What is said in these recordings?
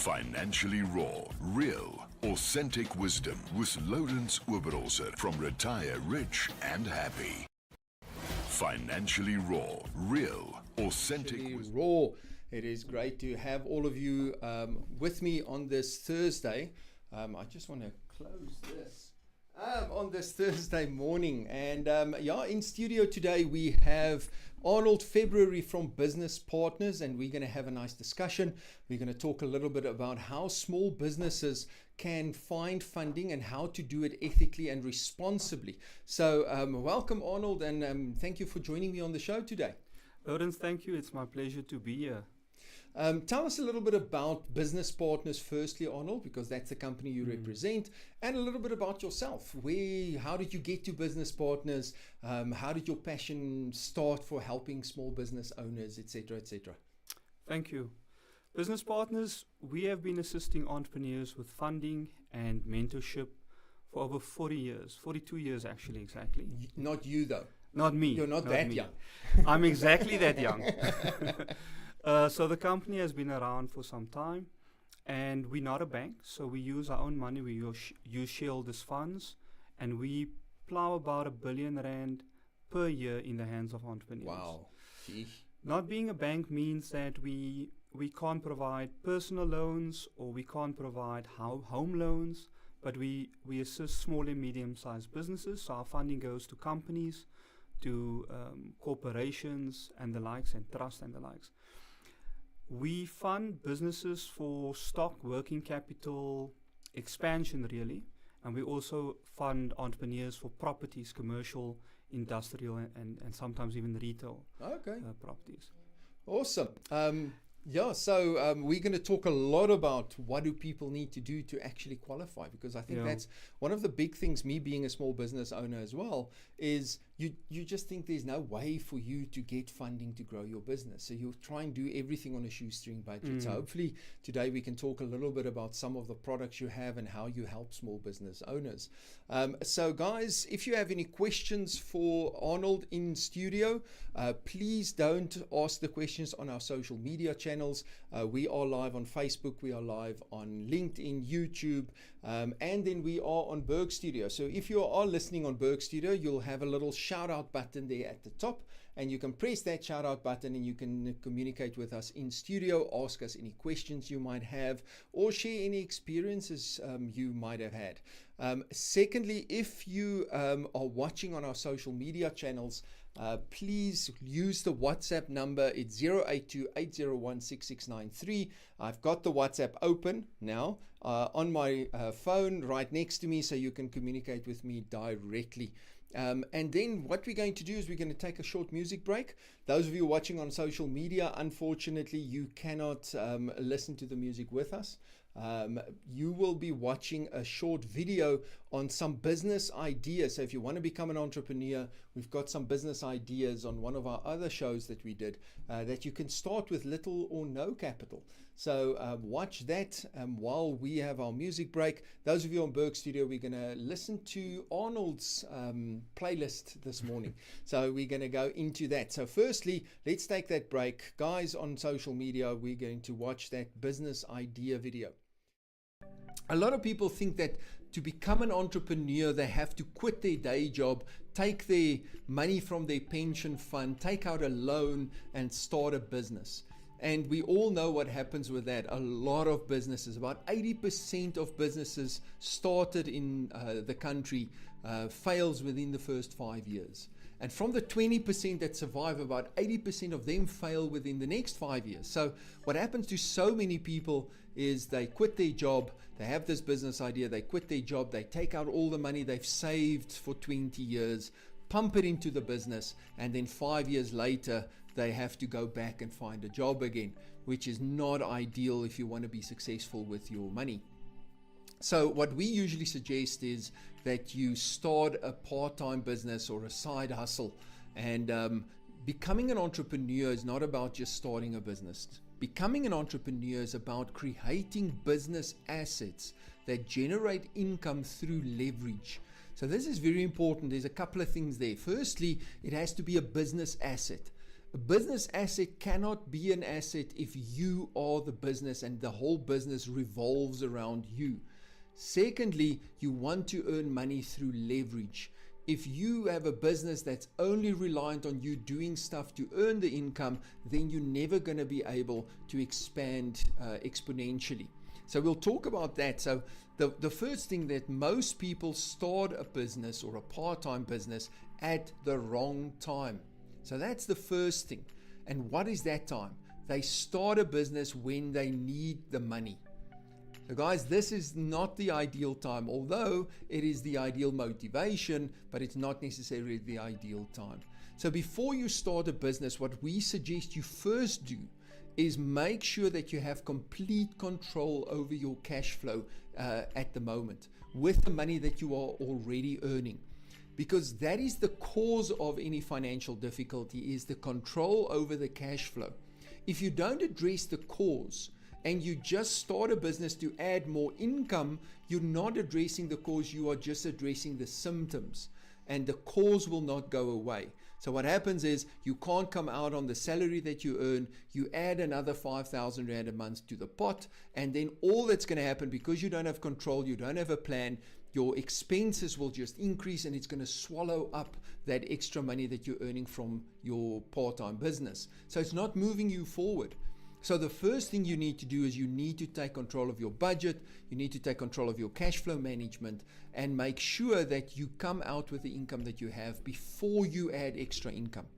Financially raw, real, authentic wisdom with Lourens from Retire Rich and Happy. Financially raw, real, authentic wisdom. Raw. It is great to have all of you with me on this Thursday. I just want to close this on this Thursday morning. And in studio today we have Arnold February from Business Partners, and we're going to have a nice discussion. We're going to talk a little bit about how small businesses can find funding and how to do it ethically and responsibly. So welcome, Arnold, and thank you for joining me on the show today. Lourens, thank you. It's my pleasure to be here. Tell us a little bit about Business Partners firstly, Arnold, because that's the company you represent, and a little bit about yourself. How did you get to Business Partners? How did your passion start for helping small business owners, etc., etc.? Thank you. Business Partners, we have been assisting entrepreneurs with funding and mentorship for over 40 years, 42 years actually, exactly. Not you though. Not me. You're not that young. I'm exactly that young. So the company has been around for some time, and we're not a bank, so we use our own money. We use shareholders' funds, and we plow about R1 billion per year in the hands of entrepreneurs. Wow. Gee. Not being a bank means that we can't provide personal loans, or we can't provide home loans, but we assist small and medium-sized businesses. So our funding goes to companies, to corporations and the likes, and trust and the likes. We fund businesses for stock, working capital, expansion really, and we also fund entrepreneurs for properties, commercial, industrial, and sometimes even retail properties. Awesome. So we're going to talk a lot about what do people need to do to actually qualify, because I think that's one of the big things, me being a small business owner as well, is you just think there's no way for you to get funding to grow your business. So you try and do everything on a shoestring budget. So hopefully today we can talk a little bit about some of the products you have and how you help small business owners. So guys, if you have any questions for Arnold in studio, please don't ask the questions on our social media channels. We are live on Facebook, we are live on LinkedIn, YouTube, and then we are on Berg Studio. So if you are listening on Berg Studio, you'll have a little shout out button there at the top, and you can press that shout out button and you can communicate with us in studio, ask us any questions you might have, or share any experiences you might have had. Secondly, if you are watching on our social media channels, please use the WhatsApp number. It's 082-801-6693. I've got the WhatsApp open now on my phone right next to me, so you can communicate with me directly. And then what we're going to do is we're going to take a short music break. Those of you watching on social media, unfortunately, you cannot listen to the music with us. You will be watching a short video on some business ideas. So if you want to become an entrepreneur, we've got some business ideas on one of our other shows that we did that you can start with little or no capital. So watch that while we have our music break. Those of you on Berg Studio, we're going to listen to Arnold's playlist this morning. So we're going to go into that. So firstly, let's take that break. Guys on social media, we're going to watch that business idea video. A lot of people think that to become an entrepreneur, they have to quit their day job, take their money from their pension fund, take out a loan and start a business. And we all know what happens with that. A lot of businesses, about 80% of businesses started in the country fails within the first 5 years. And from the 20% that survive, about 80% of them fail within the next 5 years. So what happens to so many people is they quit their job, they have this business idea, they quit their job, they take out all the money they've saved for 20 years, pump it into the business, and then 5 years later, they have to go back and find a job again, which is not ideal if you want to be successful with your money. So what we usually suggest is that you start a part-time business or a side hustle. And becoming an entrepreneur is not about just starting a business. Becoming an entrepreneur is about creating business assets that generate income through leverage. So this is very important. There's a couple of things there. Firstly, it has to be a business asset. A business asset cannot be an asset if you are the business and the whole business revolves around you. Secondly, you want to earn money through leverage. If you have a business that's only reliant on you doing stuff to earn the income, then you're never going to be able to expand exponentially. So we'll talk about that. So the first thing, that most people start a business or a part-time business at the wrong time. So that's the first thing. And what is that time? They start a business when they need the money. So guys, this is not the ideal time, although it is the ideal motivation, but it's not necessarily the ideal time. So before you start a business, what we suggest you first do is make sure that you have complete control over your cash flow at the moment with the money that you are already earning. Because that is the cause of any financial difficulty, is the control over the cash flow. If you don't address the cause and you just start a business to add more income, you're not addressing the cause, you are just addressing the symptoms, and the cause will not go away. So what happens is you can't come out on the salary that you earn, you add another 5,000 Rand a month to the pot, and then all that's going to happen, because you don't have control, you don't have a plan, your expenses will just increase, and it's going to swallow up that extra money that you're earning from your part-time business. So it's not moving you forward. So the first thing you need to do is you need to take control of your budget, you need to take control of your cash flow management, and make sure that you come out with the income that you have before you add extra income.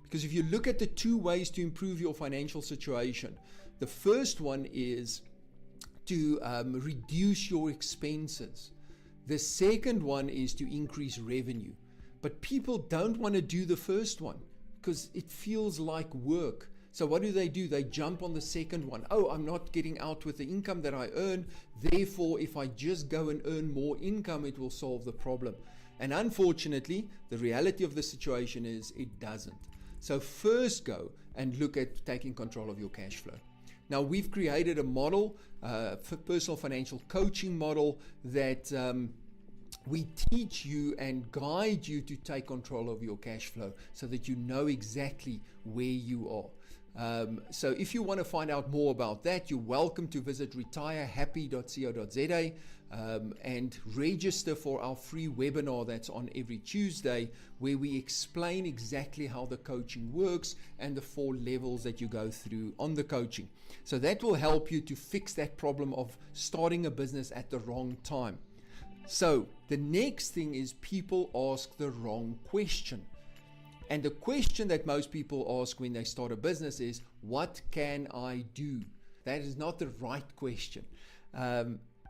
Because if you look at the two ways to improve your financial situation, the first one is to reduce your expenses. The second one is to increase revenue. But people don't want to do the first one because it feels like work. So what do? They jump on the second one. Oh, I'm not getting out with the income that I earn. Therefore, if I just go and earn more income, it will solve the problem. And unfortunately, the reality of the situation is it doesn't. So first go and look at taking control of your cash flow. Now, we've created a model, personal financial coaching model, that we teach you and guide you to take control of your cash flow so that you know exactly where you are. So if you want to find out more about that, you're welcome to visit retirehappy.co.za and register for our free webinar that's on every Tuesday, where we explain exactly how the coaching works and the 4 levels that you go through on the coaching. So that will help you to fix that problem of starting a business at the wrong time. So the next thing is people ask the wrong question. And the question that most people ask when they start a business is, what can I do? That is not the right question.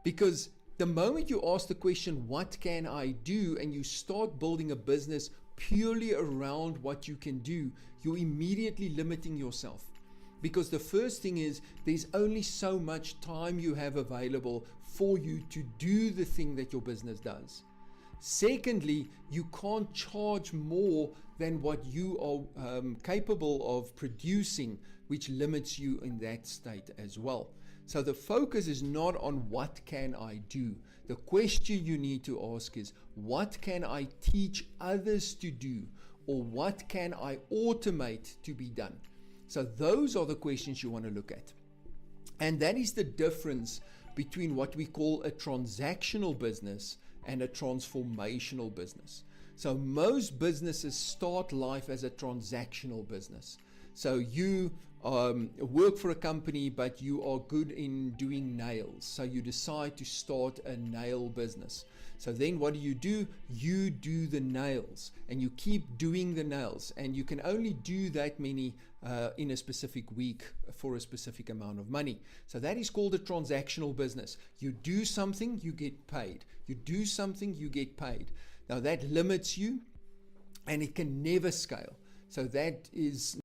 Because the moment you ask the question, what can I do? And you start building a business purely around what you can do, you're immediately limiting yourself. Because the first thing is, there's only so much time you have available for you to do the thing that your business does. Secondly, you can't charge more than what you are capable of producing, which limits you in that state as well. So the focus is not on what can I do. The question you need to ask is, what can I teach others to do, or what can I automate to be done? So those are the questions you want to look at. And that is the difference between what we call a transactional business and a transformational business. So most businesses start life as a transactional business. So you work for a company, but you are good in doing nails. So you decide to start a nail business. So then what do? You do the nails, and you keep doing the nails, and you can only do that many in a specific week for a specific amount of money. So that is called a transactional business. You do something, you get paid. You do something, you get paid. Now that limits you, and it can never scale. So that is...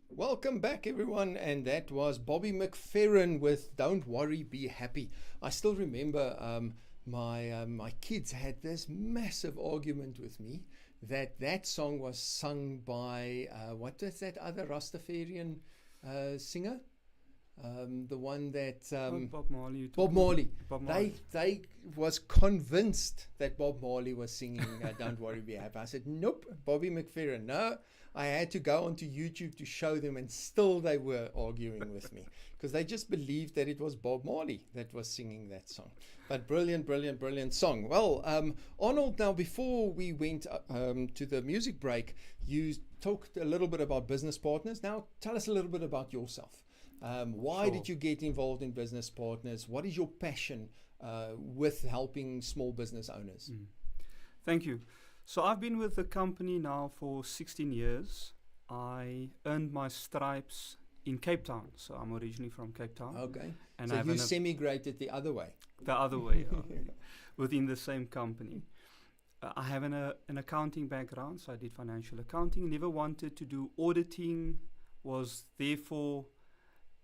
Welcome back, everyone, and that was Bobby McFerrin with Don't Worry, Be Happy. I still remember my kids had this massive argument with me that song was sung by, what is that other Rastafarian singer? The one that Bob Marley. you're Bob talking Marley. about Bob Marley. They was convinced that Bob Marley was singing "Don't Worry, Be Happy." I said, "Nope, Bobby McFerrin." No, I had to go onto YouTube to show them, and still they were arguing with me because they just believed that it was Bob Marley that was singing that song. But brilliant, brilliant, brilliant song. Well, Arnold, now before we went to the music break, you talked a little bit about business partners. Now tell us a little bit about yourself. Why Sure. did you get involved in business partners? What is your passion with helping small business owners? Thank you. So I've been with the company now for 16 years. I earned my stripes in Cape Town. So I'm originally from Cape Town. Okay. And So I have you an semi-grated the other way. the other way, within the same company. I have an accounting background, so I did financial accounting. Never wanted to do auditing, was therefore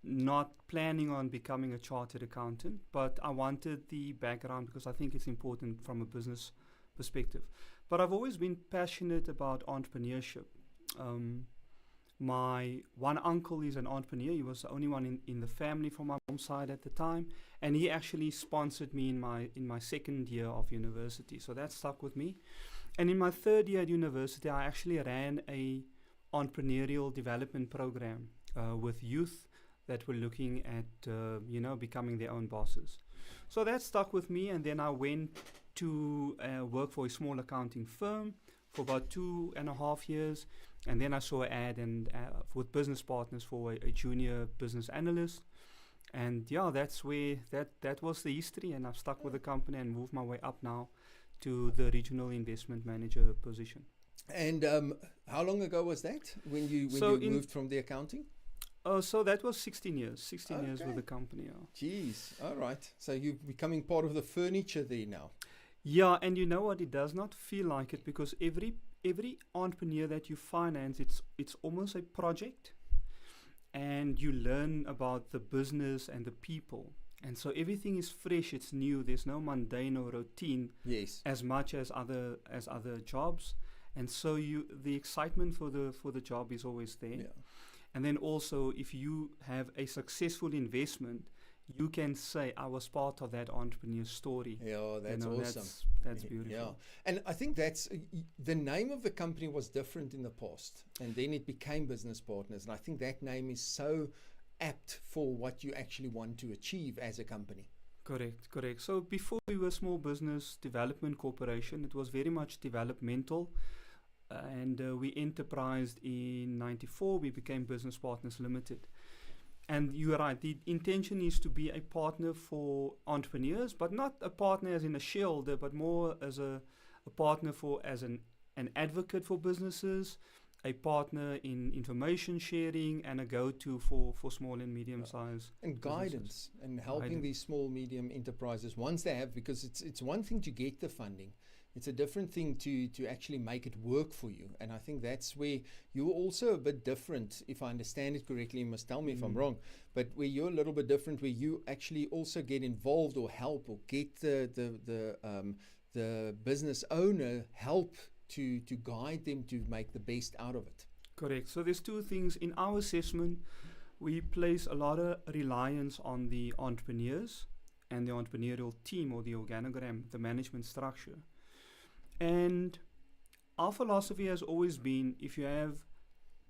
not planning on becoming a chartered accountant, but I wanted the background because I think it's important from a business perspective. But I've always been passionate about entrepreneurship. My one uncle is an entrepreneur. He was the only one in the family from my mom's side at the time, and he actually sponsored me in my second year of university. So that stuck with me. And in my third year at university, I actually ran a entrepreneurial development program with youth that were looking at becoming their own bosses. So that stuck with me, and then I went to work for a small accounting firm for about 2.5 years. And then I saw an ad with business partners for a junior business analyst. And yeah, that's where that was the history. And I've stuck with the company and moved my way up now to the regional investment manager position. And how long ago was that when you moved from the accounting? So that was 16 years. 16 years with Okay. the company. Yeah. Jeez, all right. So you're becoming part of the furniture there now. Yeah, and you know what? It does not feel like it because every entrepreneur that you finance, it's almost a project, and you learn about the business and the people, and so everything is fresh. It's new. There's no mundane or routine Yes. as much as other jobs, and so the excitement for the job is always there. Yeah. And then also, if you have a successful investment, you can say, I was part of that entrepreneur story. Yeah, that's awesome. That's beautiful. Yeah, and I think that's the name of the company was different in the past, and then it became Business Partners, and I think that name is so apt for what you actually want to achieve as a company. Correct. So before we were Small Business Development Corporation, it was very much developmental, and we enterprised in '94. We became Business Partners Limited. And you're right, the intention is to be a partner for entrepreneurs, but not a partner as in a shareholder, but more as a partner as an advocate for businesses, a partner in information sharing, and a go-to for small and medium-sized And guidance and helping Guidance. these small, medium enterprises once they have, because it's one thing to get the funding. It's a different thing to actually make it work for you. And I think that's where you're also a bit different, if I understand it correctly. You must tell me if I'm wrong, but where you're a little bit different, where you actually also get involved or help or get the business owner help to guide them to make the best out of it. Correct. So there's two things. In our assessment, we place a lot of reliance on the entrepreneurs and the entrepreneurial team or the organogram, the management structure. And our philosophy has always been, if you have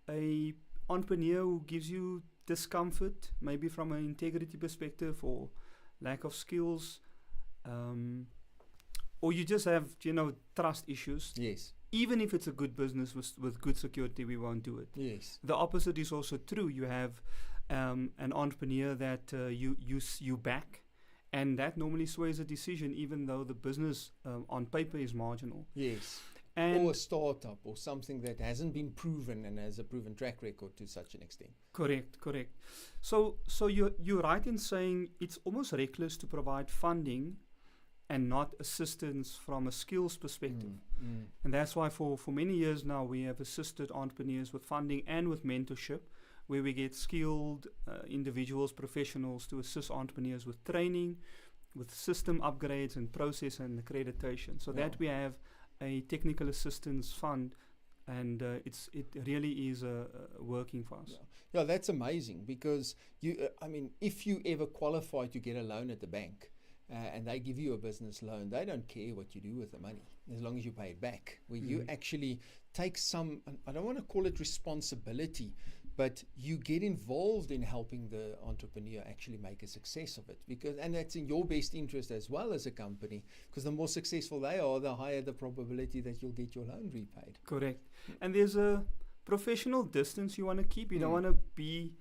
a entrepreneur who gives you discomfort, maybe from an integrity perspective or lack of skills, or you just have, trust issues, Yes. even if it's a good business with good security, we won't do it. Yes. The opposite is also true. You have an entrepreneur that you back, and that normally sways a decision, even though the business on paper is marginal. Yes. And Or a startup or something that hasn't been proven and has a proven track record to such an extent. correct. So you're right in saying it's almost reckless to provide funding and not assistance from a skills perspective. And that's why for many years now we have assisted entrepreneurs with funding and with mentorship, where we get skilled individuals, professionals to assist entrepreneurs with training, with system upgrades and process and accreditation. So that we have a technical assistance fund and it really is working for us. Yeah, that's amazing because I mean, if you ever qualify to get a loan at the bank and they give you a business loan, they don't care what you do with the money as long as you pay it back. Where you actually take some, I don't want to call it responsibility, but you get involved in helping the entrepreneur actually make a success of it, and that's in your best interest as well as a company, because the more successful they are, the higher the probability that you'll get your loan repaid. Correct. And there's a professional distance you want to keep. You don't want to be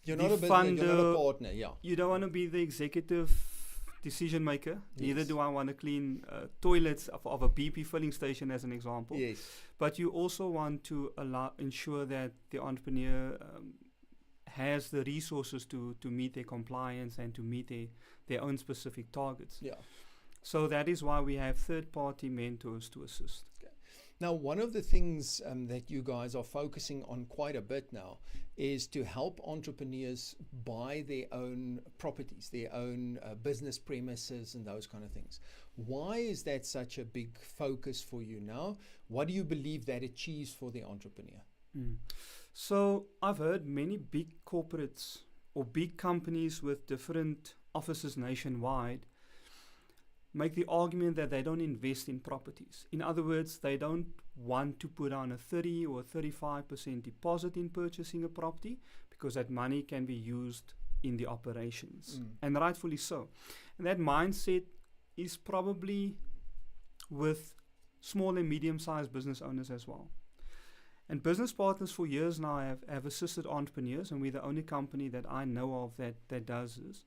You're the not a business, you're not funder. a partner. Yeah. You don't want to be the executive decision maker. Neither Yes. do I want to clean toilets of a BP filling station, as an example. Yes. But you also want to ensure that the entrepreneur has the resources to meet their compliance and to meet their own specific targets. Yeah. So that is why we have third-party mentors to assist. Now, one of the things that you guys are focusing on quite a bit now is to help entrepreneurs buy their own properties, their own business premises and those kind of things. Why is that such a big focus for you now? What do you believe that achieves for the entrepreneur? So I've heard many big corporates or big companies with different offices nationwide make the argument that they don't invest in properties. In other words, they don't want to put on a 30 or 35% deposit in purchasing a property because that money can be used in the operations, and rightfully so. And that mindset is probably with small and medium-sized business owners as well. And business partners for years now have assisted entrepreneurs, and we're the only company that I know of that does this.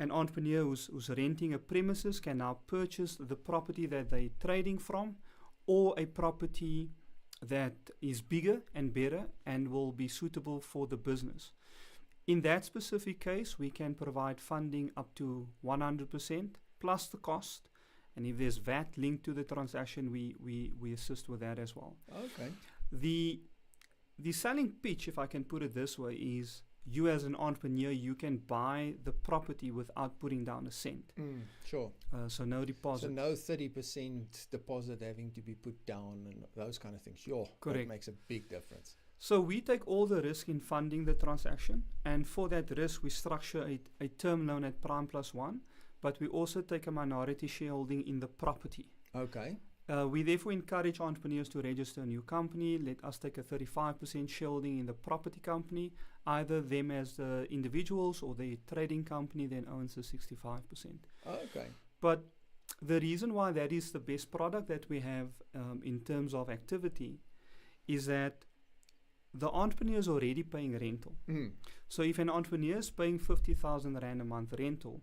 An entrepreneur who's renting a premises can now purchase the property that they're trading from, or a property that is bigger and better and will be suitable for the business. In that specific case, we can provide funding up to 100% plus the cost. And if there's VAT linked to the transaction, we assist with that as well. Okay. The selling pitch, if I can put it this way, is you as an entrepreneur, you can buy the property without putting down a cent. Sure. So no deposit. So no 30% deposit having to be put down and those kind of things. Sure. Correct. That makes a big difference. So we take all the risk in funding the transaction, and for that risk, we structure a term loan at Prime Plus One, but we also take a minority shareholding in the property. Okay. We therefore encourage entrepreneurs to register a new company. Let us take a 35% shareholding in the property company. Either them as the individuals or the trading company then owns the 65%. Okay. But the reason why that is the best product that we have in terms of activity is that the entrepreneur is already paying rental. So if an entrepreneur is paying 50,000 Rand a month rental,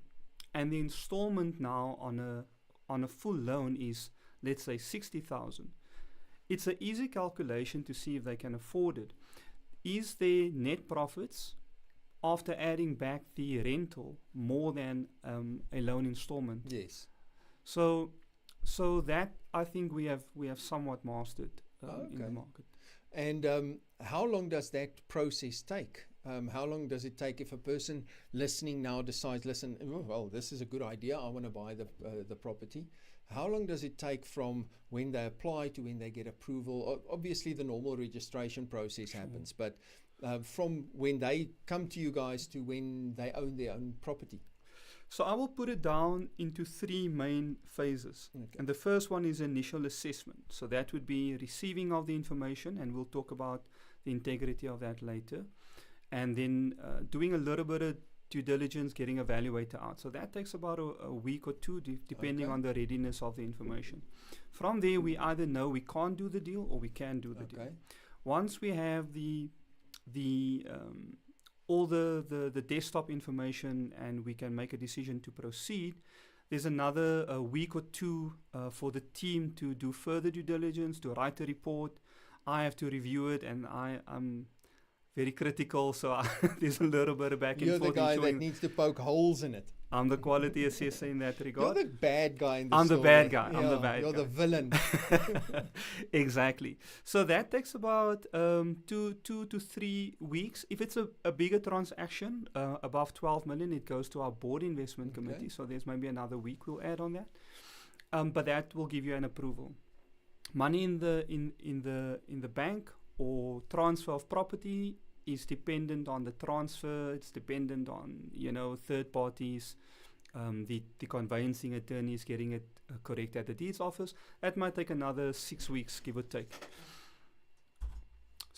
and the installment now on a full loan is, let's say, 60,000, it's an easy calculation to see if they can afford it. Is their net profits, after adding back the rental, more than a loan installment? Yes. So that I think we have somewhat mastered in the market. And how long does that process take? How long does it take if a person listening now decides, listen, well, this is a good idea, I want to buy the property. How long does it take from when they apply to when they get approval? Obviously, the normal registration process happens, but from when they come to you guys to when they own their own property? So I will put it down into three main phases. Okay. And the first one is initial assessment. So that would be receiving of the information, and we'll talk about the integrity of that later. And then doing a little bit of due diligence, getting a valuator out. So that takes about a week or two, depending on the readiness of the information. From there, we either know we can't do the deal or we can do the deal. Once we have all the desktop information and we can make a decision to proceed, there's another week or two for the team to do further due diligence, to write a report. I have to review it, and I'm very critical, so there's a little bit of back and forth. You're the guy that needs to poke holes in it. I'm the quality assessor in that regard. You're the bad guy in the I'm story. the bad guy. Yeah, I'm the bad you're guy. the villain. Exactly. So that takes about 2 to 3 weeks. If it's a bigger transaction, above 12 million, it goes to our board investment committee. So there's maybe another week we'll add on that. But that will give you an approval. money in the bank or transfer of property is dependent on the transfer. It's dependent on third parties, the conveyancing attorneys getting it correct at the deeds office. That might take another 6 weeks, give or take.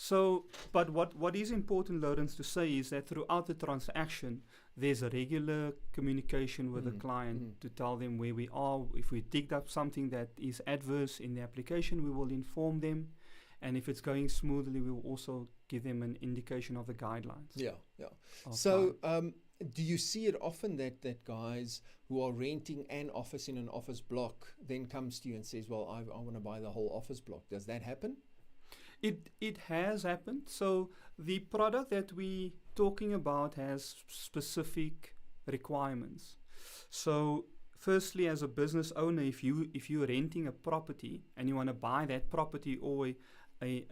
So, but what is important, Lourens, to say is that throughout the transaction, there's a regular communication with the client to tell them where we are. If we digged up something that is adverse in the application, we will inform them. And if it's going smoothly, we will also give them an indication of the guidelines. Yeah. So, do you see it often that guys who are renting an office in an office block then comes to you and says, well, I want to buy the whole office block? Does that happen? It has happened. So the product that we talking about has specific requirements. So firstly, as a business owner, if you're renting a property and you want to buy that property or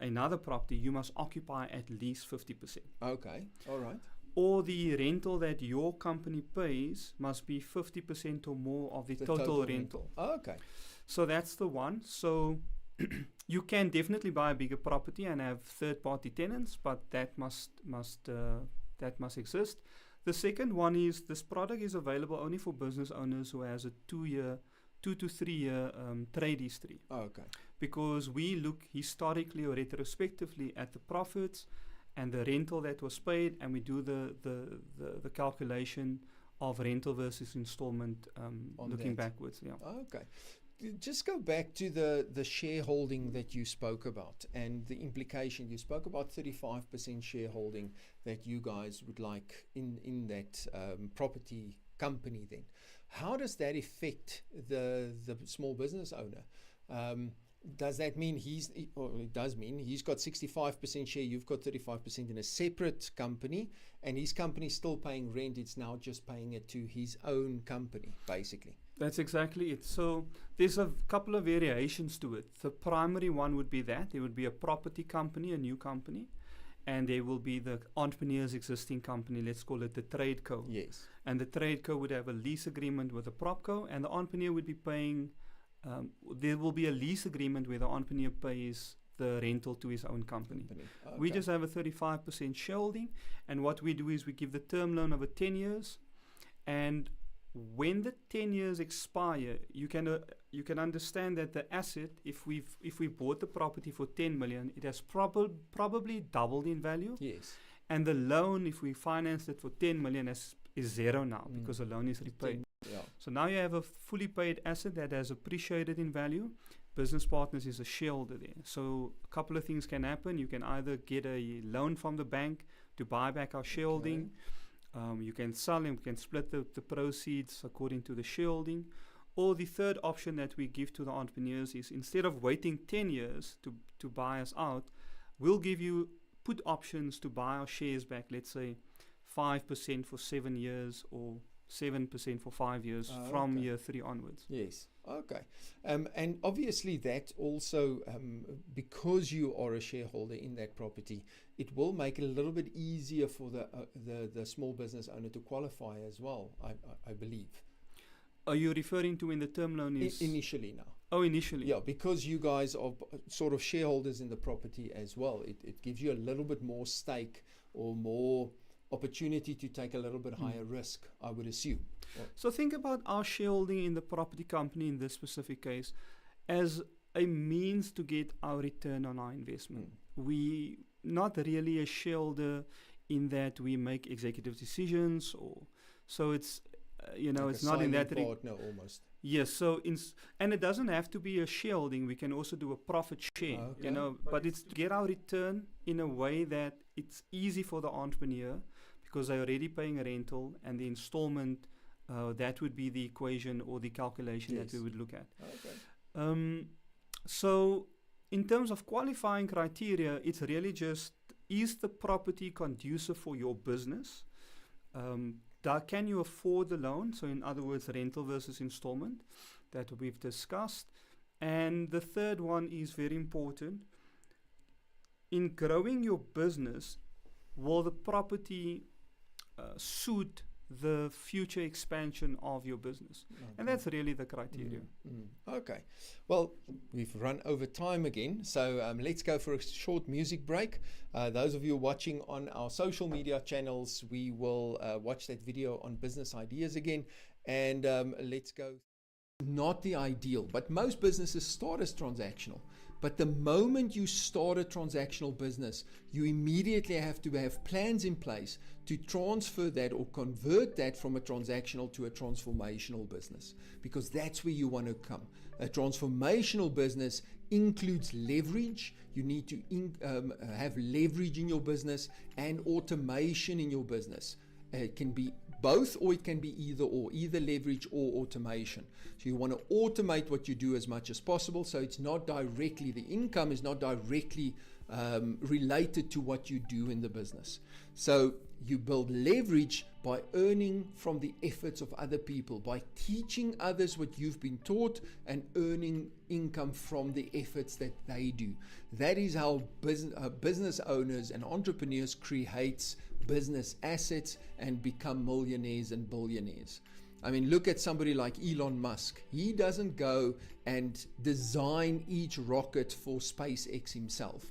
another property, you must occupy at least 50%. Okay, all right. Or the rental that your company pays must be 50% or more of the total rental. Oh, okay. So that's the one. So you can definitely buy a bigger property and have third-party tenants, but that must exist. The second one is this product is available only for business owners who has a 2 to 3 year trade history. Oh, okay. Because we look historically or retrospectively at the profits and the rental that was paid, and we do the calculation of rental versus installment looking backwards. Yeah. Oh, okay. Just go back to the shareholding that you spoke about and the implication. You spoke about 35% shareholding that you guys would like in that property company then. How does that affect the small business owner? Does that mean it does mean he's got 65% share, you've got 35% in a separate company, and his company is still paying rent, it's now just paying it to his own company, basically? That's exactly it. So there's a couple of variations to it. The primary one would be that there would be a property company, a new company, and there will be the entrepreneur's existing company, let's call it the trade co. Yes. And the trade co would have a lease agreement with the prop co, and the entrepreneur would be paying, there will be a lease agreement where the entrepreneur pays the rental to his own company. Okay. We just have a 35% shareholding, and what we do is we give the term loan over 10 years, and when the 10 years expire, you can understand that the asset, if we bought the property for 10 million, it has probably doubled in value. Yes. And the loan, if we financed it for 10 million, is zero now because the loan is repaid. Yeah. So now you have a fully paid asset that has appreciated in value. Business Partners is a shareholder there. So a couple of things can happen. You can either get a loan from the bank to buy back our shareholding. Okay. You can sell and we can split the proceeds according to the shareholding. Or the third option that we give to the entrepreneurs is, instead of waiting 10 years to buy us out, we'll give you put options to buy our shares back, let's say 5% for 7 years or 7% for 5 years from year 3 onwards. Yes. Okay. And obviously that also, because you are a shareholder in that property, it will make it a little bit easier for the small business owner to qualify as well, I believe. Are you referring to when the term loan is... Initially now. Oh, initially. Yeah, because you guys are sort of shareholders in the property as well. It gives you a little bit more stake or more opportunity to take a little bit higher risk, I would assume. So think about our shareholding in the property company in this specific case as a means to get our return on our investment. We not really a shareholder in that we make executive decisions, or so it's like it's not in that partner almost. Yes, so and it doesn't have to be a shareholding. We can also do a profit share, but it's to get our return in a way that it's easy for the entrepreneur, because they're already paying a rental, and the installment, that would be the equation or the calculation that we would look at. Okay. So in terms of qualifying criteria, it's really just, is the property conducive for your business? Can you afford the loan? So in other words, rental versus installment, that we've discussed. And the third one is very important. In growing your business, will the property suit the future expansion of your business. And that's really the criteria. Okay. Well, we've run over time again, so let's go for a short music break. Those of you watching on our social media channels, we will watch that video on business ideas again, and let's go. Not the ideal, but most businesses start as transactional. But the moment you start a transactional business, you immediately have to have plans in place to transfer that or convert that from a transactional to a transformational business, because that's where you want to come. A transformational business includes leverage. You need to have leverage in your business and automation in your business. It can be both, or it can be either or, either leverage or automation. So you want to automate what you do as much as possible, so it's not directly, the income is not directly related to what you do in the business. So you build leverage by earning from the efforts of other people, by teaching others what you've been taught and earning income from the efforts that they do. That is how business owners and entrepreneurs create business assets and become millionaires and billionaires. I mean, look at somebody like Elon Musk. He doesn't go and design each rocket for SpaceX himself.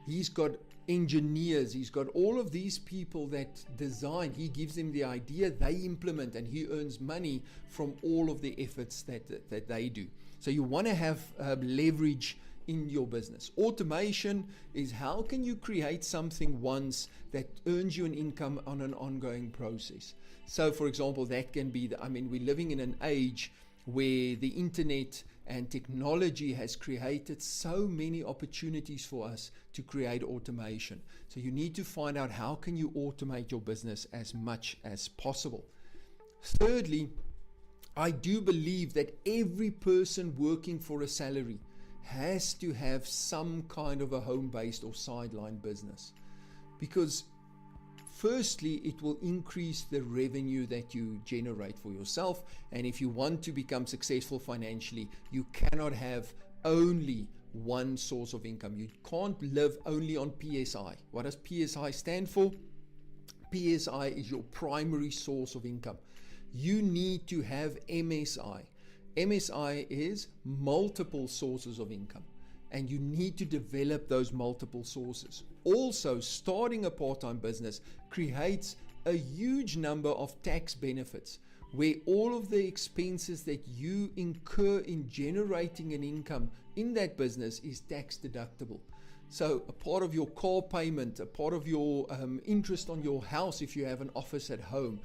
He's got engineers, he's got all of these people that design. He gives them the idea, they implement, and he earns money from all of the efforts that they do. So you want to have leverage in your business. Automation is how can you create something once that earns you an income on an ongoing process. So for example, that can be, we're living in an age where the internet and technology has created so many opportunities for us to create automation. So you need to find out how can you automate your business as much as possible. Thirdly, I do believe that every person working for a salary has to have some kind of a home-based or sideline business, because firstly, it will increase the revenue that you generate for yourself. And if you want to become successful financially, you cannot have only one source of income. You can't live only on PSI. What does PSI stand for? PSI is your primary source of income. You need to have MSI. MSI is multiple sources of income, and you need to develop those multiple sources. Also, starting a part-time business creates a huge number of tax benefits, where all of the expenses that you incur in generating an income in that business is tax deductible. So a part of your car payment, a part of your interest on your house if you have an office at home,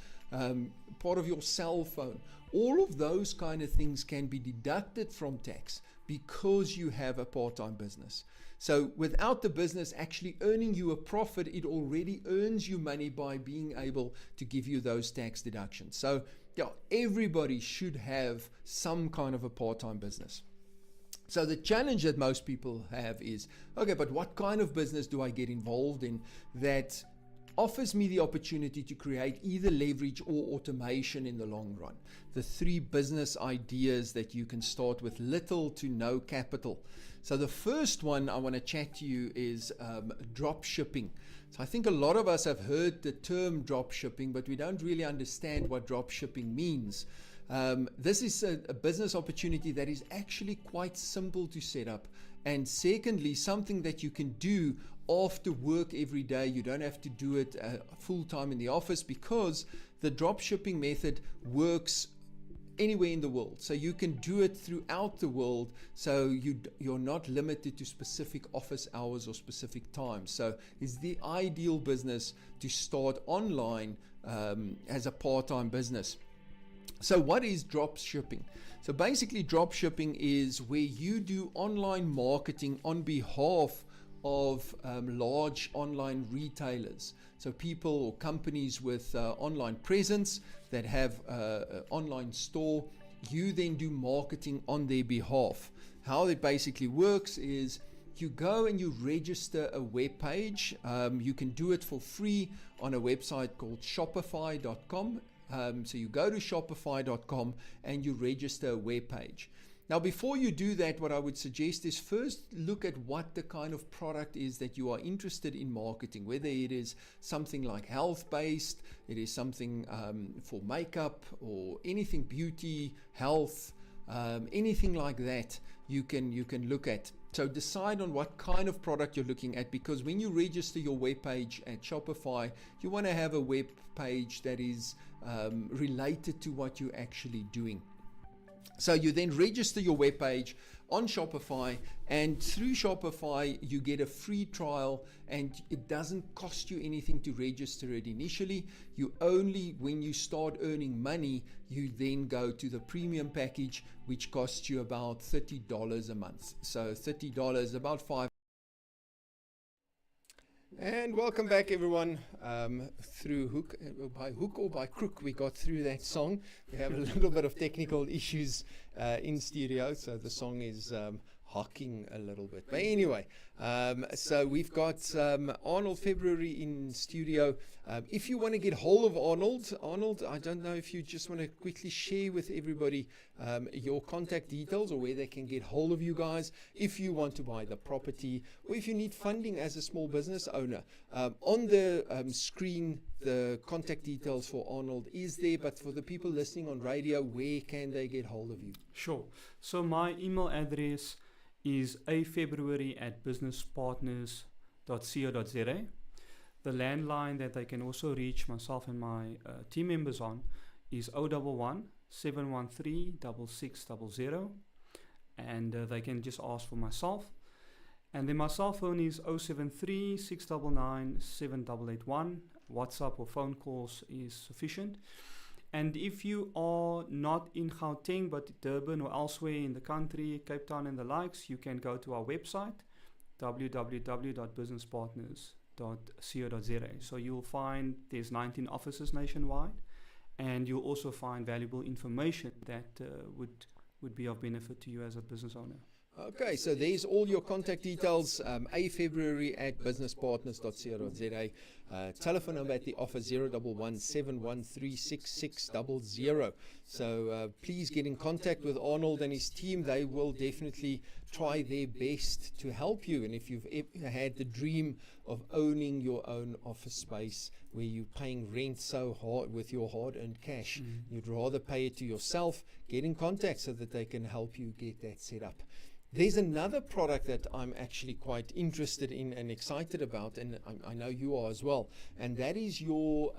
part of your cell phone, all of those kind of things can be deducted from tax because you have a part-time business. So without the business actually earning you a profit, it already earns you money by being able to give you those tax deductions. So yeah, everybody should have some kind of a part-time business. So the challenge that most people have is, okay, but what kind of business do I get involved in that offers me the opportunity to create either leverage or automation in the long run? The 3 business ideas that you can start with little to no capital. So the first one I want to chat to you is drop shipping. So I think a lot of us have heard the term drop shipping, but we don't really understand what drop shipping means. This is a business opportunity that is actually quite simple to set up, and secondly, something that you can do after work every day. You don't have to do it full time in the office, because the drop shipping method works anywhere in the world. So you can do it throughout the world, so you're not limited to specific office hours or specific times. So it's the ideal business to start online as a part-time business. So what is drop shipping? So basically, drop shipping is where you do online marketing on behalf of large online retailers. So people or companies with online presence that have an online store, you then do marketing on their behalf. How it basically works is you go and you register a web page. You can do it for free on a website called Shopify.com. So you go to Shopify.com and you register a web page. Now, before you do that, what I would suggest is first look at what the kind of product is that you are interested in marketing, whether it is something like health-based, it is something for makeup or anything beauty, health, anything like that you can look at. So decide on what kind of product you're looking at, because when you register your web page at Shopify, you want to have a web page that is related to what you're actually doing. So you then register your web page on Shopify, and through Shopify you get a free trial, and it doesn't cost you anything to register it initially. You only, when you start earning money, you then go to the premium package, which costs you about $30 a month. So $30, about $5. And welcome back, everyone. Through by hook or by crook, we got through that song. We have a little bit of technical issues in studio, so the song is hocking a little bit. But anyway, so we've got Arnold February in studio. If you want to get hold of Arnold, I don't know if you just want to quickly share with everybody your contact details or where they can get hold of you guys if you want to buy the property, or if you need funding as a small business owner. On the screen, the contact details for Arnold is there, but for the people listening on radio, where can they get hold of you? Sure. So my email address is afebruary@businesspartners.co.za. The landline that they can also reach myself and my team members on is 011 713 6600, and they can just ask for myself. And then my cell phone is 073 699 7881. WhatsApp or phone calls is sufficient. And if you are not in Gauteng but Durban or elsewhere in the country, Cape Town and the likes, you can go to our website, www.businesspartners.co.za. So you'll find there's 19 offices nationwide, and you'll also find valuable information that would be of benefit to you as a business owner. Okay, so there's all your contact details, afebruary@businesspartners.co.za. Telephone number at the office 011 713 6600. So please get in contact with Arnold and his team. They will definitely try their best to help you. And if you've ever had the dream of owning your own office space where you're paying rent so hard with your hard-earned cash, you'd rather pay it to yourself, get in contact so that they can help you get that set up. There's another product that I'm actually quite interested in and excited about, and I know you are as well, and that is your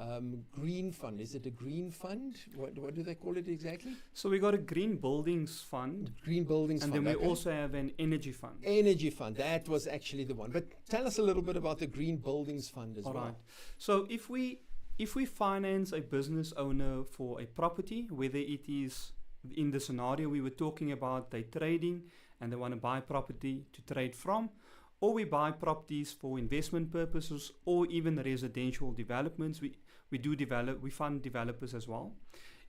green fund. Is it a green fund? What do they call it exactly? So we got a green buildings fund. Green buildings and fund. And then we also have an energy fund. Energy fund, that was actually the one. But tell us a little bit about the green buildings fund as well. Right. So if we finance a business owner for a property, whether it is in the scenario we were talking about, they trading and they want to buy property to trade from, or we buy properties for investment purposes, or even residential developments. We fund developers as well.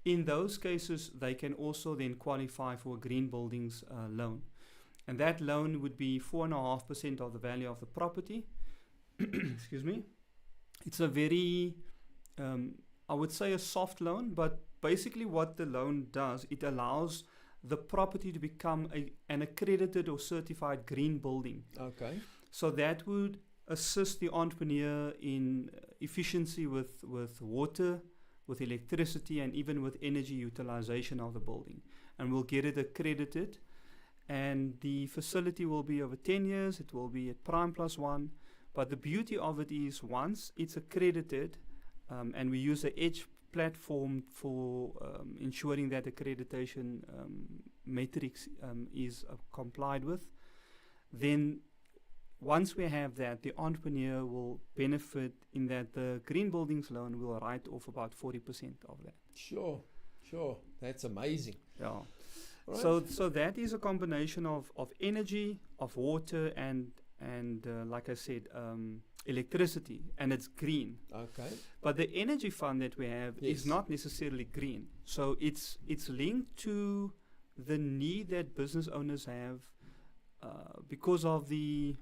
In those cases, they can also then qualify for a green buildings loan, and that loan would be 4.5% of the value of the property. Excuse me. It's a very, I would say, a soft loan, but basically what the loan does, it allows the property to become an accredited or certified green building. Okay. So that would assist the entrepreneur in efficiency with water, with electricity, and even with energy utilization of the building. And we'll get it accredited. And the facility will be over 10 years. It will be at Prime Plus One. But the beauty of it is once it's accredited, and we use the Edge platform for ensuring that accreditation metrics is complied with, then once we have that, the entrepreneur will benefit in that the green buildings loan will write off about 40% of that. Sure. That's amazing. Yeah. Right. So that is a combination of energy, of water, and like I said, electricity, and it's green. Okay. But the energy fund that we have is not necessarily green. So it's linked to the need that business owners have because of the,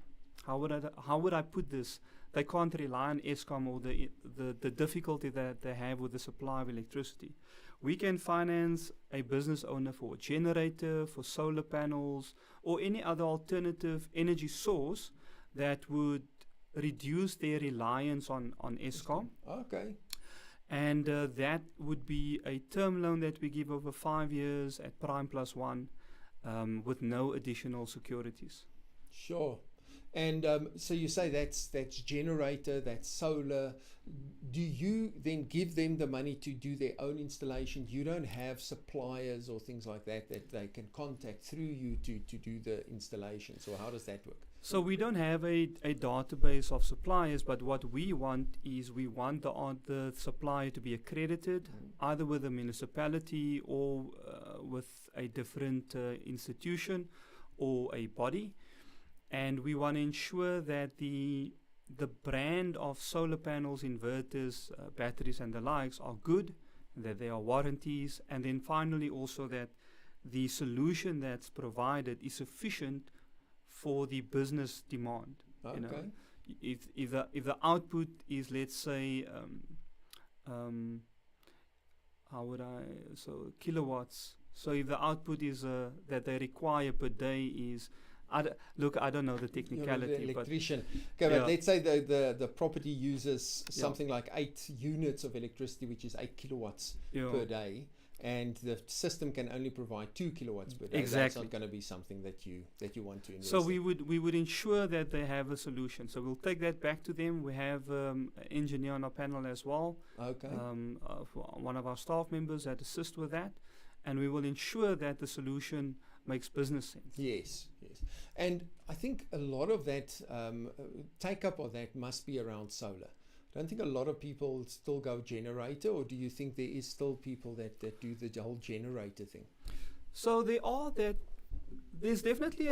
how would I put this? They can't rely on Eskom or the difficulty that they have with the supply of electricity. we can finance a business owner for a generator, for solar panels, or any other alternative energy source that would reduce their reliance on Eskom. Okay. And that would be a term loan that we give over 5 years at prime plus 1 with no additional securities. Sure. And so you say that's generator, that's solar. Do you then give them the money to do their own installation? You don't have suppliers or things like that they can contact through you to do the installation. So how does that work? So we don't have a database of suppliers, but what we want is we want the supplier to be accredited, either with a municipality or with a different institution or a body. And we want to ensure that the brand of solar panels, inverters, batteries and the likes are good, that there are warranties, and then finally also that the solution that's provided is sufficient for the business demand. Okay. You know, if the output is, let's say, kilowatts. So if the output is that they require per day is, I don't know the technicality. You're the electrician. But okay, yeah. but let's say the property uses something like 8 units of electricity, which is 8 kilowatts per day, and the system can only provide 2 kilowatts per day. Exactly. That's not going to be something that you want to invest So in. we would ensure that they have a solution. So we'll take that back to them. We have an engineer on our panel as well. Okay. For one of our staff members that assist with that, and we will ensure that the solution makes business sense. Yes. And I think a lot of that take up of that must be around solar. I don't think a lot of people still go generator, or do you think there is still people that do the whole generator thing? So there's definitely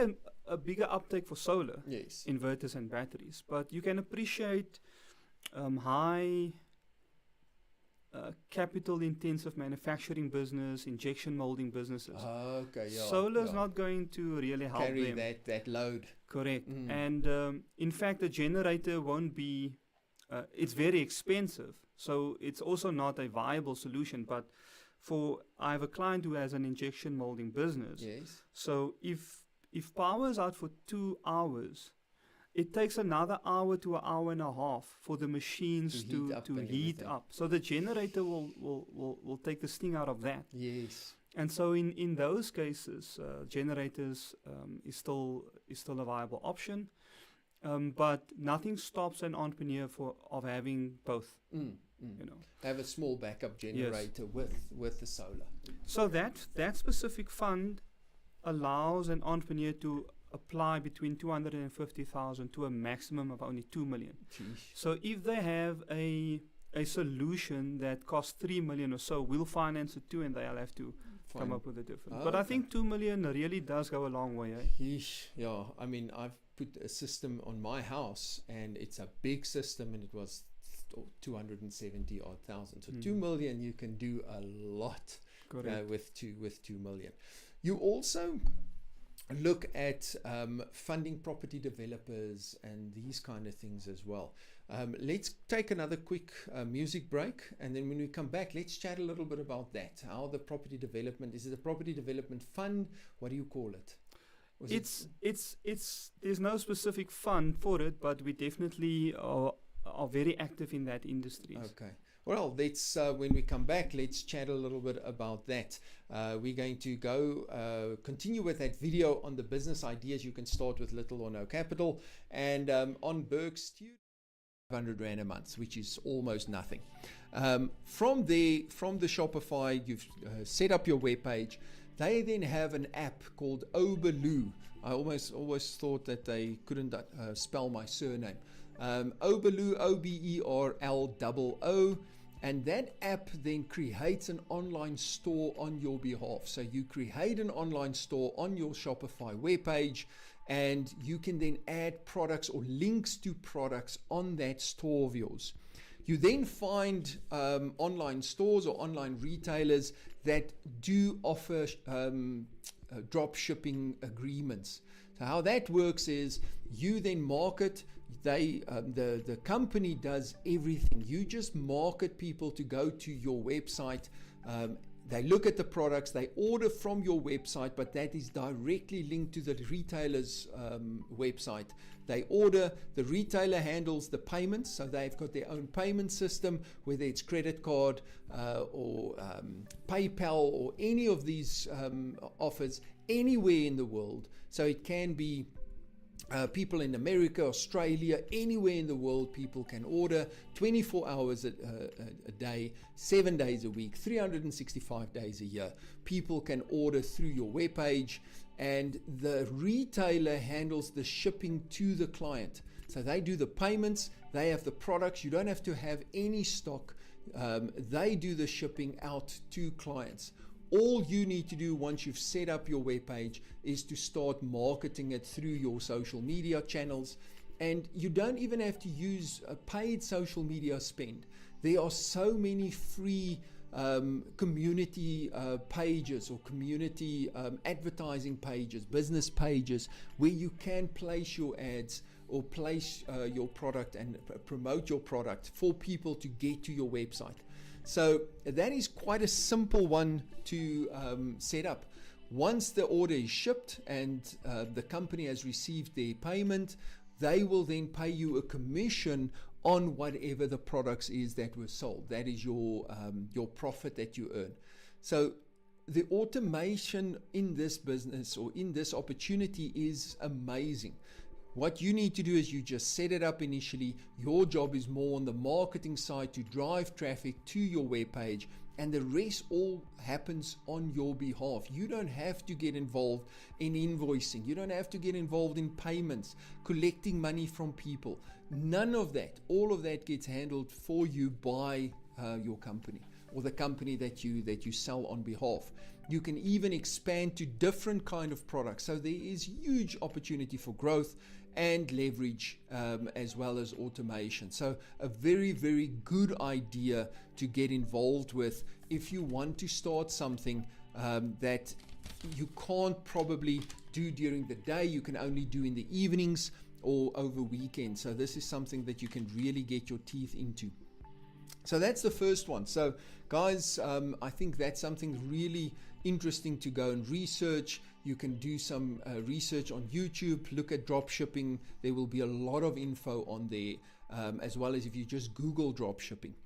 a bigger uptake for solar, Yes. inverters and batteries, but you can appreciate high capital intensive manufacturing business, injection molding businesses. Okay, yeah. Solar is not going to really help carry them. that load. Correct. And in fact, the generator won't be, it's very expensive. So it's also not a viable solution. But I have a client who has an injection molding business. Yes. So if power is out for 2 hours, it takes another hour to an hour and a half for the machines to heat up. So the generator will take the sting out of that. Yes. And so in those cases, generators is still a viable option. But nothing stops an entrepreneur of having both. You know, have a small backup generator with the solar. So that specific fund allows an entrepreneur to apply between 250,000 to a maximum of only 2 million. Jeez. So if they have a solution that costs 3 million or so, we'll finance it too, and they'll have to come up with a difference. But I think 2 million really does go a long way. Yeesh. Yeah, I mean, I've put a system on my house, and it's a big system, and it was 270 odd thousand. So 2 million, you can do a lot with 2 million. You also look at funding property developers and these kind of things as well. Let's take another quick music break, and then when we come back, let's chat a little bit about that. How the property development, is it a property development fund? What do you call it? There's no specific fund for it, but we definitely are very active in that industry. Okay. Well, let's when we come back, let's chat a little bit about that. We're going to continue with that video on the business ideas you can start with little or no capital, and on Berg Student, 500 Rand a month, which is almost nothing. From the Shopify, you've set up your web page. They then have an app called Oberloo. I always thought that they couldn't spell my surname. Oberloo, Oberloo, and that app then creates an online store on your behalf. So you create an online store on your Shopify webpage, and you can then add products or links to products on that store of yours. You then find online stores or online retailers that do offer drop shipping agreements. So how that works is you then market. The company does everything. You just market people to go to your website. They look at the products, they order from your website, but that is directly linked to the retailer's website. They order, the retailer handles the payments, so they've got their own payment system, whether it's credit card or PayPal or any of these offers anywhere in the world. So it can be people in America, Australia, anywhere in the world, people can order 24 hours a day, 7 days a week, 365 days a year. People can order through your webpage, and the retailer handles the shipping to the client. So they do the payments, they have the products, you don't have to have any stock. They do the shipping out to clients. All you need to do once you've set up your webpage is to start marketing it through your social media channels. And you don't even have to use a paid social media spend. There are so many free community pages or community advertising pages, business pages, where you can place your ads or place your product and promote your product for people to get to your website. So that is quite a simple one to set up. Once the order is shipped and the company has received their payment, they will then pay you a commission on whatever the products is that were sold. That is your profit that you earn. So the automation in this business or in this opportunity is amazing. What you need to do is you just set it up initially. Your job is more on the marketing side to drive traffic to your webpage, and the rest all happens on your behalf. You don't have to get involved in invoicing. You don't have to get involved in payments, collecting money from people. None of that. All of that gets handled for you by your company or the company that you sell on behalf. You can even expand to different kind of products. So there is huge opportunity for growth and leverage, as well as automation. So a very, very good idea to get involved with if you want to start something that you can't probably do during the day. You can only do in the evenings or over weekends. So this is something that you can really get your teeth into. So that's the first one. So guys, I think that's something really interesting to go and research. You can do some research on YouTube, look at drop shipping. There will be a lot of info on there, as well as if you just Google drop shipping.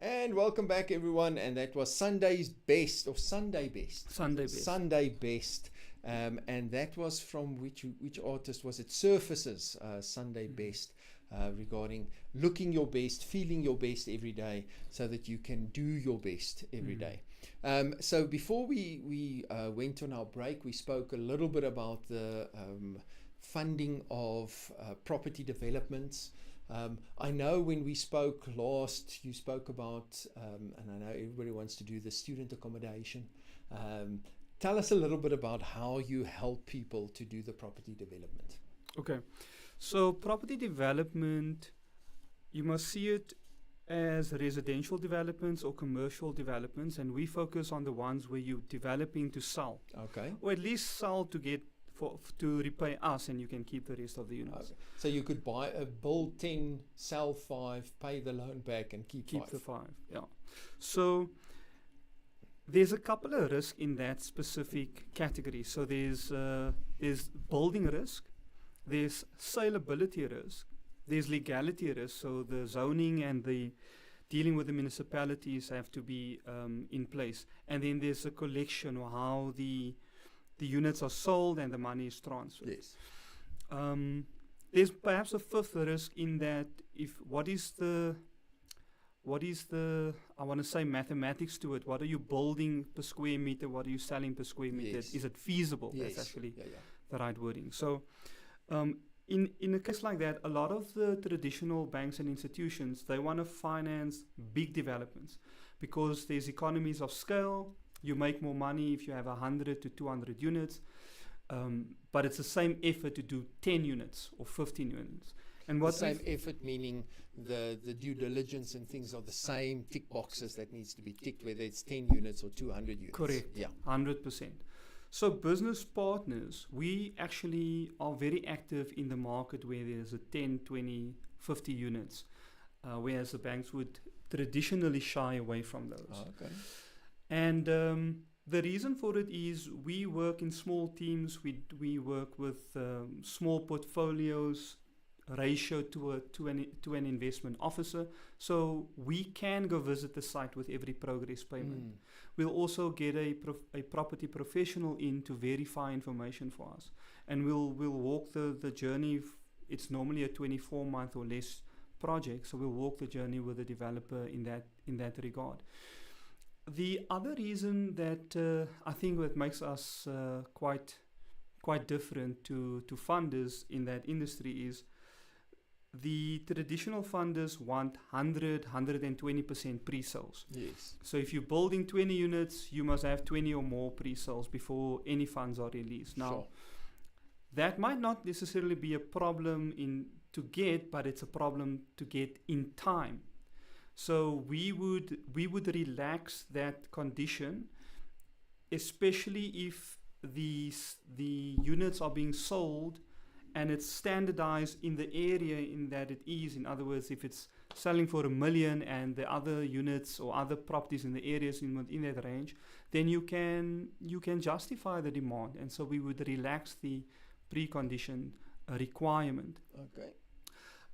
And welcome back, everyone. And that was Sunday's best, or Sunday best. Sunday best. And that was from which artist was it? Surfaces, Sunday best. Regarding looking your best, feeling your best every day, so that you can do your best every day. So before we went on our break, we spoke a little bit about the funding of property developments. I know when we spoke last, you spoke about, and I know everybody wants to do the student accommodation. Tell us a little bit about how you help people to do the property development. Okay. So property development, you must see it as residential developments or commercial developments, and we focus on the ones where you're developing to sell. Okay. Or at least sell to get to repay us, and you can keep the rest of the units. Okay. So you could build 10, sell 5, pay the loan back, and keep 5. The 5. Yeah. So there's a couple of risks in that specific category. So there's building risk. There's saleability risk, there's legality risk, so the zoning and the dealing with the municipalities have to be in place. And then there's a collection or how the units are sold and the money is transferred. Yes. There's perhaps a fifth risk in that what is the I want to say mathematics to it. What are you building per square meter? What are you selling per square meter? Yes. Is it feasible? Yes. That's actually Yeah. the right wording. So in a case like that, a lot of the traditional banks and institutions, they want to finance big developments because there's economies of scale. You make more money if you have 100 to 200 units, but it's the same effort to do 10 units or 15 units. And what the same effort, meaning the due diligence and things are the same tick boxes that needs to be ticked, whether it's 10 units or 200 units. Correct. Yeah. 100%. So business partners, we actually are very active in the market where there's a 10, 20, 50 units, whereas the banks would traditionally shy away from those. Oh, okay. And the reason for it is we work in small teams. We work with small portfolios, ratio to an investment officer, so we can go visit the site with every progress payment. We'll also get a property professional in to verify information for us, and we'll walk the journey. It's normally a 24-month or less project, so we'll walk the journey with the developer in that regard. The other reason that I think that makes us quite different to funders in that industry is the traditional funders want 120% pre-sales. Yes. So if you're building 20 units, you must have 20 or more pre-sales before any funds are released. Now, Sure. that might not necessarily be a problem to get, but it's a problem to get in time. So we would relax that condition, especially if the units are being sold and it's standardized in the area in that it is. In other words, if it's selling for $1 million and the other units or other properties in the areas in that range, then you can justify the demand. And so we would relax the precondition requirement. Okay.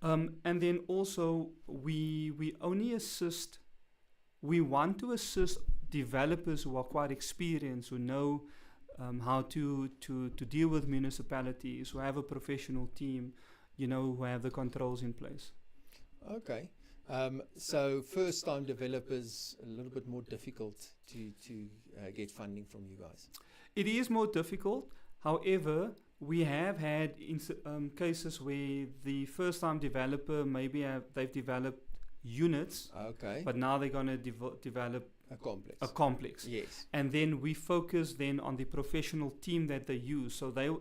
And then also we want to assist developers who are quite experienced, who know how to deal with municipalities, who have a professional team, who have the controls in place. Okay. So first-time developers, a little bit more difficult to get funding from you guys. It is more difficult. However, we have had cases where the first-time developer they've developed units, Okay. but now they're going to develop A complex. Yes. And then we focus then on the professional team that they use. So the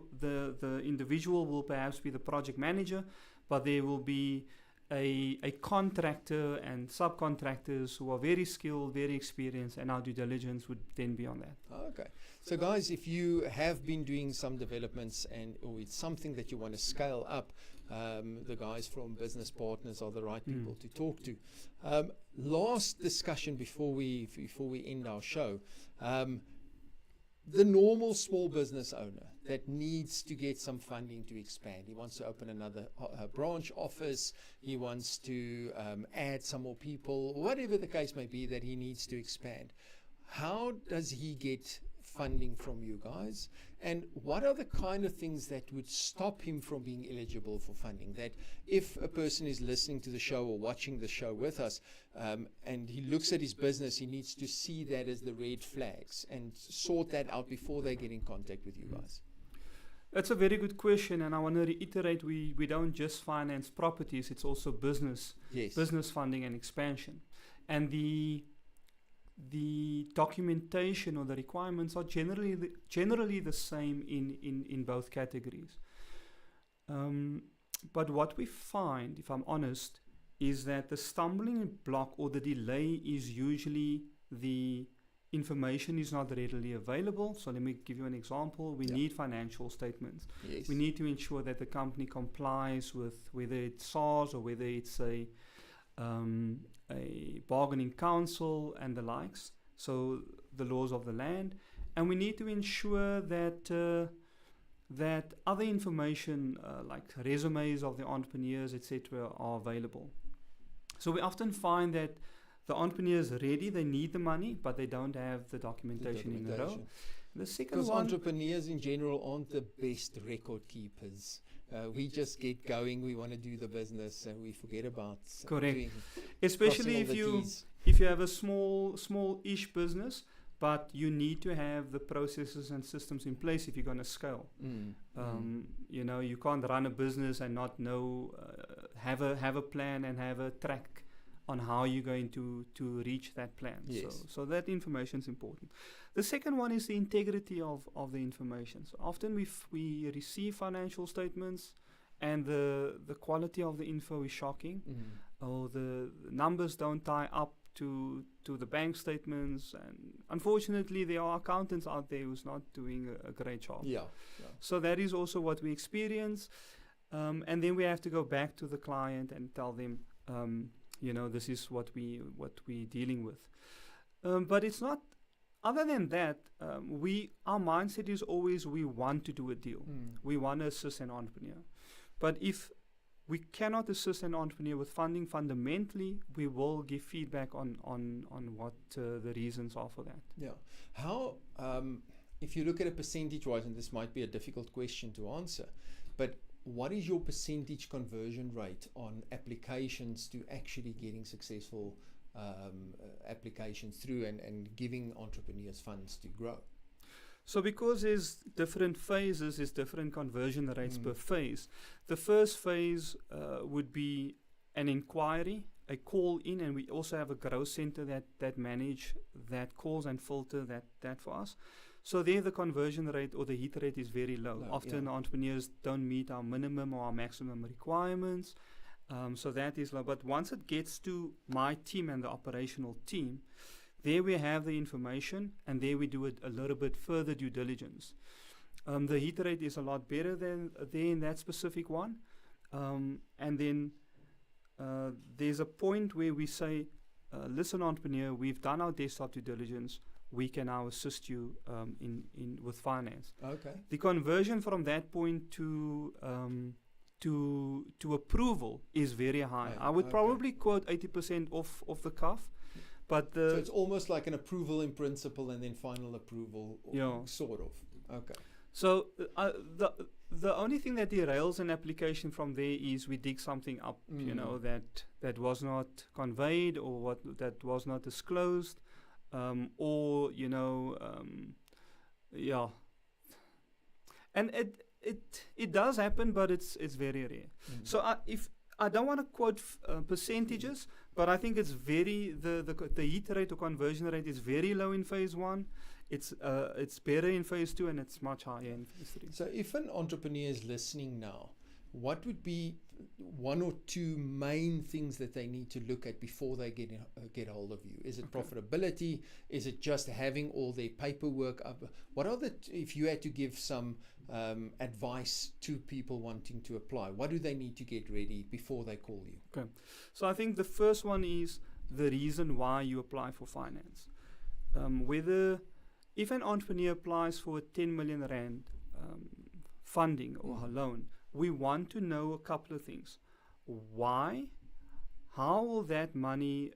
individual will perhaps be the project manager, but there will be a contractor and subcontractors who are very skilled, very experienced, and our due diligence would then be on that. Okay. So guys, if you have been doing some developments or it's something that you want to scale up, the guys from Business Partners are the right people to talk to. Last discussion before we end our show. The normal small business owner that needs to get some funding to expand. He wants to open another branch office. He wants to add some more people, whatever the case may be that he needs to expand. How does he get funding from you guys? And what are the kind of things that would stop him from being eligible for funding? That if a person is listening to the show or watching the show with us, and he looks at his business, he needs to see that as the red flags and sort that out before they get in contact with you guys. That's a very good question, and I want to reiterate, we don't just finance properties, it's also business funding and expansion. And the documentation or the requirements are generally the same in both categories. But what we find, if I'm honest, is that the stumbling block or the delay is usually the information is not readily available. So let me give you an example. We need financial statements. Yes. We need to ensure that the company complies with whether it's SARS or whether it's a bargaining council and the likes, so the laws of the land. And we need to ensure that that other information like resumes of the entrepreneurs, etc., are available. So we often find that the entrepreneurs are ready, they need the money, but they don't have the documentation in a row. The second Because one, entrepreneurs in general aren't the best record keepers. We just get going, we want to do the business, and we forget about correct. Especially T's. if you have a small-ish business, but you need to have the processes and systems in place if you're going to scale. You can't run a business and not know, have a plan and have a track on how you're going to reach that plan. Yes. So that information is important. The second one is the integrity of the information. So often we receive financial statements and the quality of the info is shocking. Or the numbers don't tie up to the bank statements, and unfortunately there are accountants out there who's not doing a great job. Yeah. So that is also what we experience, and then we have to go back to the client and tell them, this is what we're dealing with. But it's not other than that, our mindset is always we want to do a deal. We want to assist an entrepreneur. But if we cannot assist an entrepreneur with funding, fundamentally, we will give feedback on what the reasons are for that. Yeah. How, if you look at a percentage-wise, and this might be a difficult question to answer, but what is your percentage conversion rate on applications to actually getting successful applications through and giving entrepreneurs funds to grow? So because there's different phases, there's different conversion rates per phase. The first phase would be an inquiry, a call in, and we also have a growth center that manage that calls and filter that for us. So there the conversion rate or the hit rate is very low. Often entrepreneurs don't meet our minimum or our maximum requirements. So that is low. But once it gets to my team and the operational team, there we have the information, and there we do a little bit further due diligence. The hit rate is a lot better than there in that specific one. And then there's a point where we say, listen, entrepreneur, we've done our desktop due diligence. We can now assist you in with finance. Okay. The conversion from that point to approval is very high. I would probably quote 80% off the cuff. But so it's almost like an approval in principle and then final approval, sort of. Okay. So the only thing that derails an application from there is we dig something up, that was not conveyed or that was not disclosed, and it does happen, but it's very rare. So if I don't want to quote percentages, but I think it's the hit rate or conversion rate is very low in phase 1. It's better in phase 2, and it's much higher in phase 3. So if an entrepreneur is listening now, what would be one or two main things that they need to look at before they get hold of you? Is it profitability? Is it just having all their paperwork up? What are if you had to give some advice to people wanting to apply, what do they need to get ready before they call you? Okay. So I think the first one is the reason why you apply for finance. If an entrepreneur applies for a 10 million rand funding or a loan, we want to know a couple of things. Why? How will that money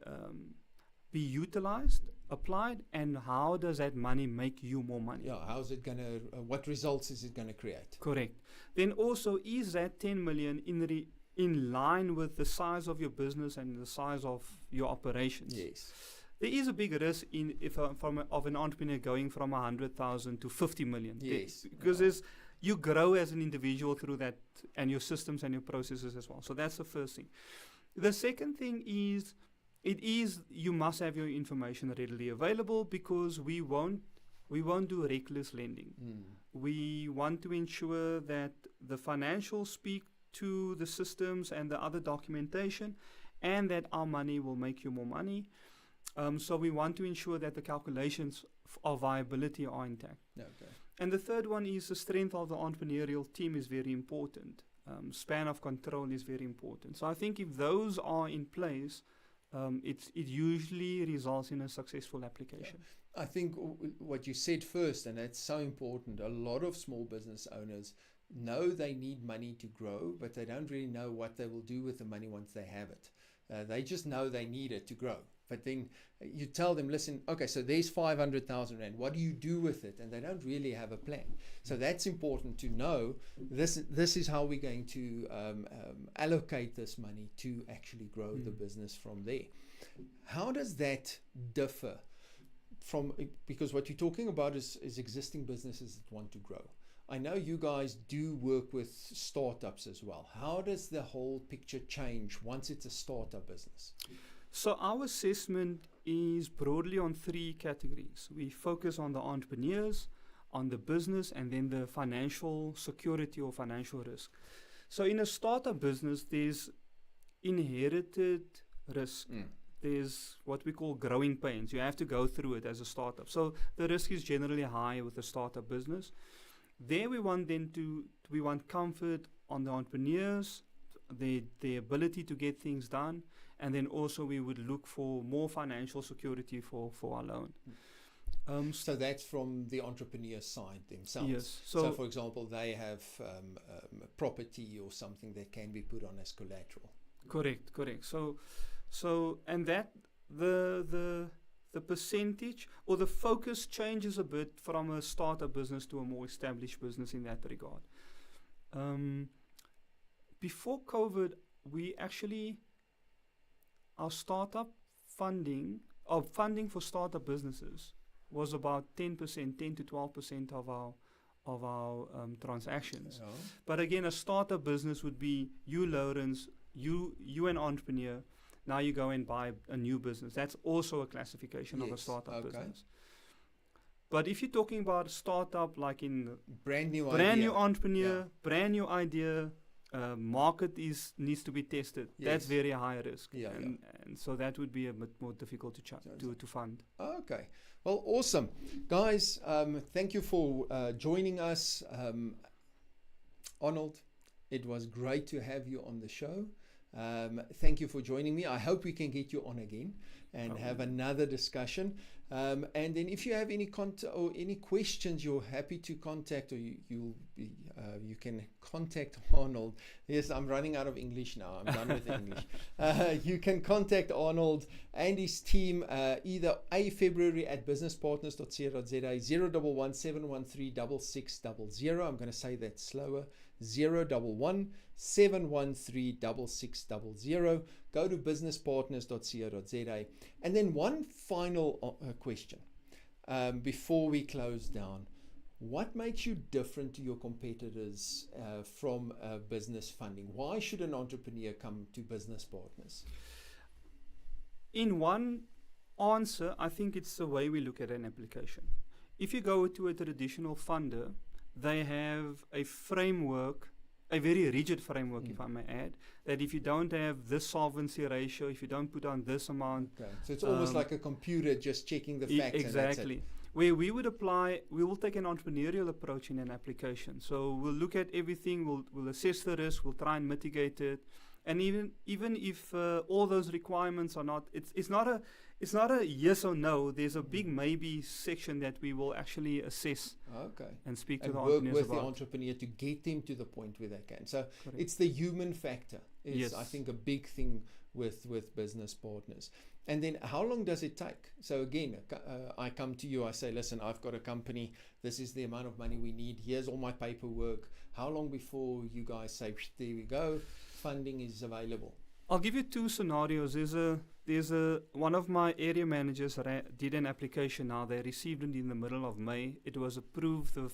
be utilized, applied, and how does that money make you more money? Yeah, how's it going to, what results is it going to create? Correct. Then also, is that 10 million in line with the size of your business and the size of your operations? Yes. There is a big risk of an entrepreneur going from 100,000 to 50 million. Yes. Because you grow as an individual through that, and your systems and your processes as well. So that's the first thing. The second thing is, you must have your information readily available, because we won't do reckless lending. We want to ensure that the financials speak to the systems and the other documentation, and that our money will make you more money. So we want to ensure that the calculations of viability are intact. Okay. And the third one is the strength of the entrepreneurial team is very important. Span of control is very important. So I think if those are in place, it usually results in a successful application. Yeah. I think what you said first, and that's so important, a lot of small business owners know they need money to grow, but they don't really know what they will do with the money once they have it. They just know they need it to grow. But then you tell them, listen, okay, so there's 500,000 Rand. What do you do with it? And they don't really have a plan. So that's important to know. This is how we're going to allocate this money to actually grow the business from there. How does that differ from, because what you're talking about is existing businesses that want to grow. I know you guys do work with startups as well. How does the whole picture change once it's a startup business? So our assessment is broadly on 3 categories. We focus on the entrepreneurs, on the business, and then the financial security or financial risk. So in a startup business, there's inherited risk. There's what we call growing pains. You have to go through it as a startup. So the risk is generally high with a startup business. There we want comfort on the entrepreneurs, the ability to get things done, and then also we would look for more financial security for our loan. So that's from the entrepreneur side themselves. Yes. So for example, they have property or something that can be put on as collateral. Correct. So and that the percentage or the focus changes a bit from a startup business to a more established business in that regard. Before COVID, our startup funding for startup businesses was about 10% to 12% of our transactions. Yeah. But again, a startup business would be you, Lourens, you an entrepreneur. Now you go and buy a new business. That's also a classification of a Yes, startup okay. business. But if you're talking about a startup like in Brand new entrepreneur, Yeah. brand new idea, market needs to be tested. Yes. That's very high risk, Yeah, and so that would be a bit more difficult to fund. Okay. Well, awesome. Guys, thank you for joining us. Arnold, it was great to have you on the show. Thank you for joining me. I hope we can get you on again and have another discussion. And then if you have any any questions, you're happy to contact, or you can contact Arnold. Yes, I'm running out of English now. I'm done with English. You can contact Arnold and his team either February@businesspartners.co.za, 011 713 6600. I'm going to say that slower. 011 713 6600. Go to businesspartners.co.za. And then one final question before we close down. What makes you different to your competitors from business funding? Why should an entrepreneur come to Business Partners? In one answer, I think it's the way we look at an application. If you go to a traditional funder, they have a framework, a very rigid framework, if I may add, that if you don't have this solvency ratio, if you don't put on this amount. Okay. So it's almost like a computer just checking the facts. Exactly. And that's it. Where we will take an entrepreneurial approach in an application. So we'll look at everything, we'll assess the risk, we'll try and mitigate it. And even if all those requirements are not, it's not a yes or no. There's a big maybe section that we will actually assess. Okay. And speak to And the work entrepreneurs with the about. entrepreneur to get them to the point where they can. So Correct. it's the human factor is, Yes. I think, a big thing with Business Partners. And then how long does it take? So again, I come to you, I say, listen, I've got a company. This is the amount of money we need. Here's all my paperwork. How long before you guys say, there we go, funding is available? I'll give you two scenarios. There's one of my area managers did an application now. They received it in the middle of May. It was approved the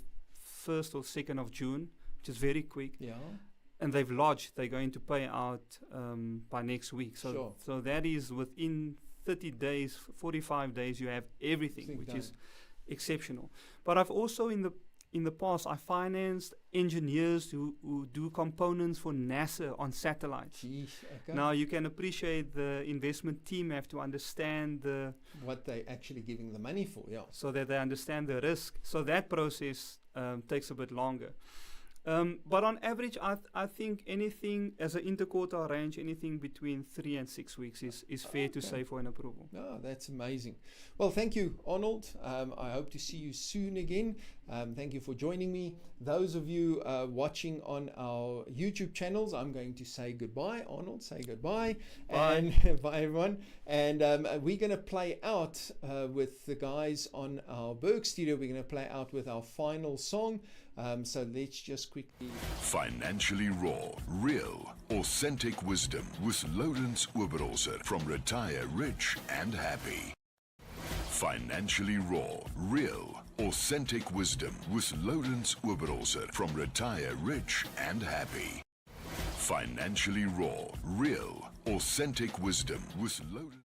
1st or 2nd of June, which is very quick. Yeah. And they've lodged. They're going to pay out by next week. So Sure. so that is within 30 days, 45 days, you have everything, which is exceptional. But I've also in the past, I financed engineers who do components for NASA on satellites. Geez, okay. Now you can appreciate the investment team have to understand what they actually giving the money for, yeah. so that they understand the risk. So that process takes a bit longer. But on average, I think anything as an interquartile range, anything between 3 and 6 weeks is fair to say for an approval. No, that's amazing. Well, thank you, Arnold. I hope to see you soon again. Thank you for joining me. Those of you watching on our YouTube channels, I'm going to say goodbye. Arnold, say goodbye. Bye. And bye, everyone. And we're going to play out with the guys on our Berg Studio. We're going to play out with our final song. So let's just quickly. Financially Raw, Real, Authentic Wisdom with Lourens from Retire Rich and Happy. Financially Raw, Real, Authentic Wisdom with Lourens from Retire Rich and Happy. Financially Raw, Real, Authentic Wisdom with Lourens.